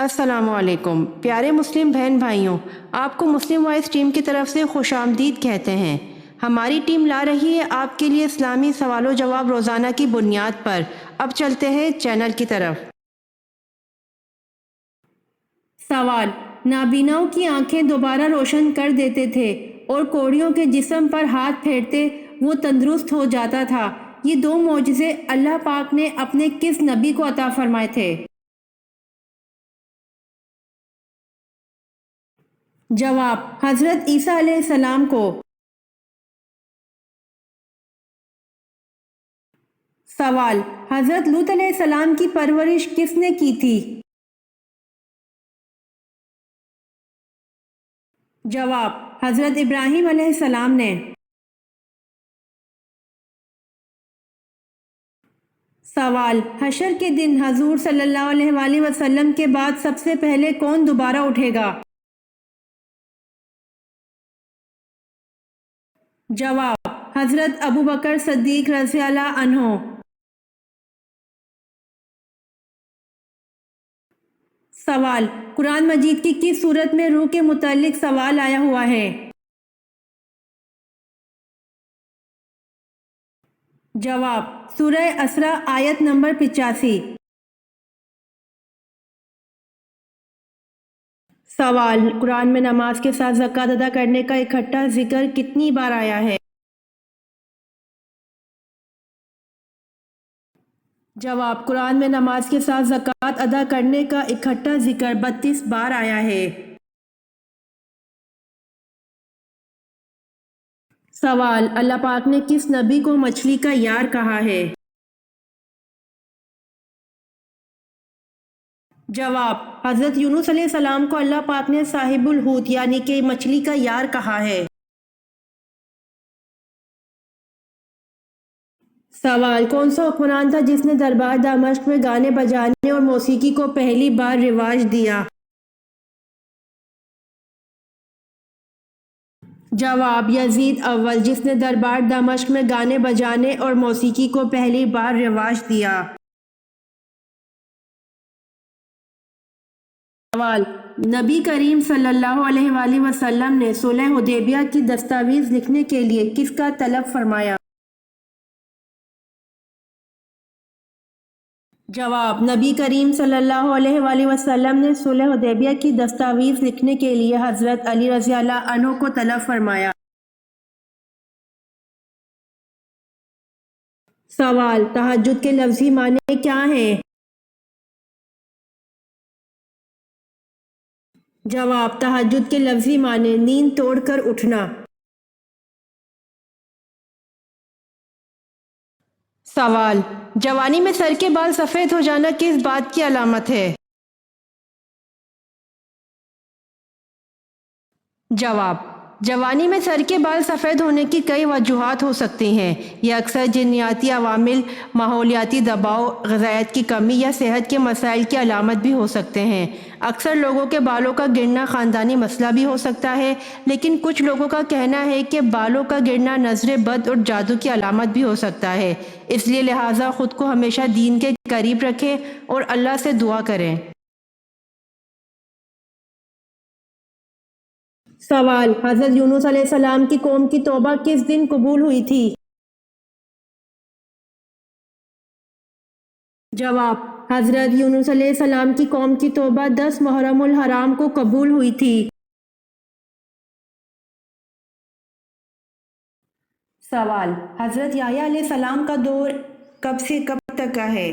السلام علیکم پیارے مسلم بہن بھائیوں، آپ کو مسلم وائس ٹیم کی طرف سے خوش آمدید کہتے ہیں۔ ہماری ٹیم لا رہی ہے آپ کے لیے اسلامی سوال و جواب روزانہ کی بنیاد پر۔ اب چلتے ہیں چینل کی طرف۔ سوال: نابیناؤں کی آنکھیں دوبارہ روشن کر دیتے تھے اور کوڑیوں کے جسم پر ہاتھ پھیرتے وہ تندرست ہو جاتا تھا۔ یہ دو معجزے اللہ پاک نے اپنے کس نبی کو عطا فرمائے تھے؟ جواب: حضرت عیسیٰ علیہ السلام کو۔ سوال: حضرت لوط علیہ السلام کی پرورش کس نے کی تھی؟ جواب: حضرت ابراہیم علیہ السلام نے۔ سوال: حشر کے دن حضور صلی اللہ علیہ وآلہ وسلم کے بعد سب سے پہلے کون دوبارہ اٹھے گا؟ جواب: حضرت ابوبکر صدیق رضی اللہ عنہ۔ سوال: قرآن مجید کی کس سورت میں روح کے متعلق سوال آیا ہوا ہے؟ جواب: سورہ اسراء آیت نمبر 85۔ سوال: قرآن میں نماز کے ساتھ زکوٰۃ ادا کرنے کا اکٹھا ذکر کتنی بار آیا ہے؟ جواب: قرآن میں نماز کے ساتھ زکوٰۃ ادا کرنے کا اکٹھا ذکر 32 بار آیا ہے۔ سوال: اللہ پاک نے کس نبی کو مچھلی کا یار کہا ہے؟ جواب: حضرت یونس علیہ السلام کو اللہ پاک نے صاحب الحوت یعنی کہ مچھلی کا یار کہا ہے۔ سوال: کون سا حکمران تھا جس نے دربار دمشق میں گانے بجانے اور موسیقی کو پہلی بار رواج دیا؟ جواب: یزید اول، جس نے دربار دمشق میں گانے بجانے اور موسیقی کو پہلی بار رواج دیا۔ سوال: نبی کریم صلی اللہ علیہ وآلہ وسلم نے صلح حدیبیہ کی دستاویز لکھنے کے لیے کس کا طلب فرمایا؟ جواب: نبی کریم صلی اللہ علیہ وآلہ وسلم نے صلح حدیبیہ کی دستاویز لکھنے کے لیے حضرت علی رضی اللہ عنہ کو طلب فرمایا۔ سوال: تہجد کے لفظی معنی کیا ہیں؟ جواب: تہجد کے لفظی معنی نیند توڑ کر اٹھنا۔ سوال: جوانی میں سر کے بال سفید ہو جانا کس بات کی علامت ہے؟ جواب: جوانی میں سر کے بال سفید ہونے کی کئی وجوہات ہو سکتی ہیں۔ یہ اکثر جنیاتی عوامل، ماحولیاتی دباؤ، غذائیت کی کمی یا صحت کے مسائل کی علامت بھی ہو سکتے ہیں۔ اکثر لوگوں کے بالوں کا گرنا خاندانی مسئلہ بھی ہو سکتا ہے، لیکن کچھ لوگوں کا کہنا ہے کہ بالوں کا گرنا نظر بد اور جادو کی علامت بھی ہو سکتا ہے۔ اس لیے لہٰذا خود کو ہمیشہ دین کے قریب رکھیں اور اللہ سے دعا کریں۔ سوال: حضرت یونس علیہ السلام کی قوم کی توبہ کس دن قبول ہوئی تھی؟ جواب: حضرت یونس علیہ السلام کی قوم کی توبہ 10 محرم الحرام کو قبول ہوئی تھی۔ سوال: حضرت یحییٰ علیہ السلام کا دور کب سے کب تک کا ہے؟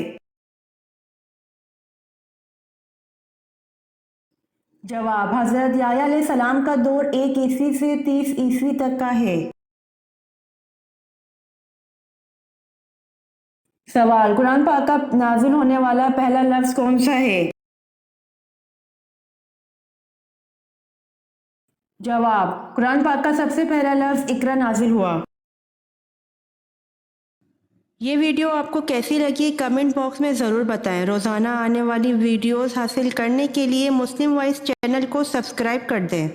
جواب: حضرت یحییٰ علیہ السلام کا دور 1 عیسوی سے 30 عیسوی تک کا ہے۔ سوال: قرآن پاک کا نازل ہونے والا پہلا لفظ کون سا ہے؟ جواب: قرآن پاک کا سب سے پہلا لفظ اقرا نازل ہوا۔ یہ ویڈیو آپ کو کیسی لگی کمنٹ باکس میں ضرور بتائیں۔ روزانہ آنے والی ویڈیوز حاصل کرنے کے لیے مسلم وائس چینل کو سبسکرائب کر دیں۔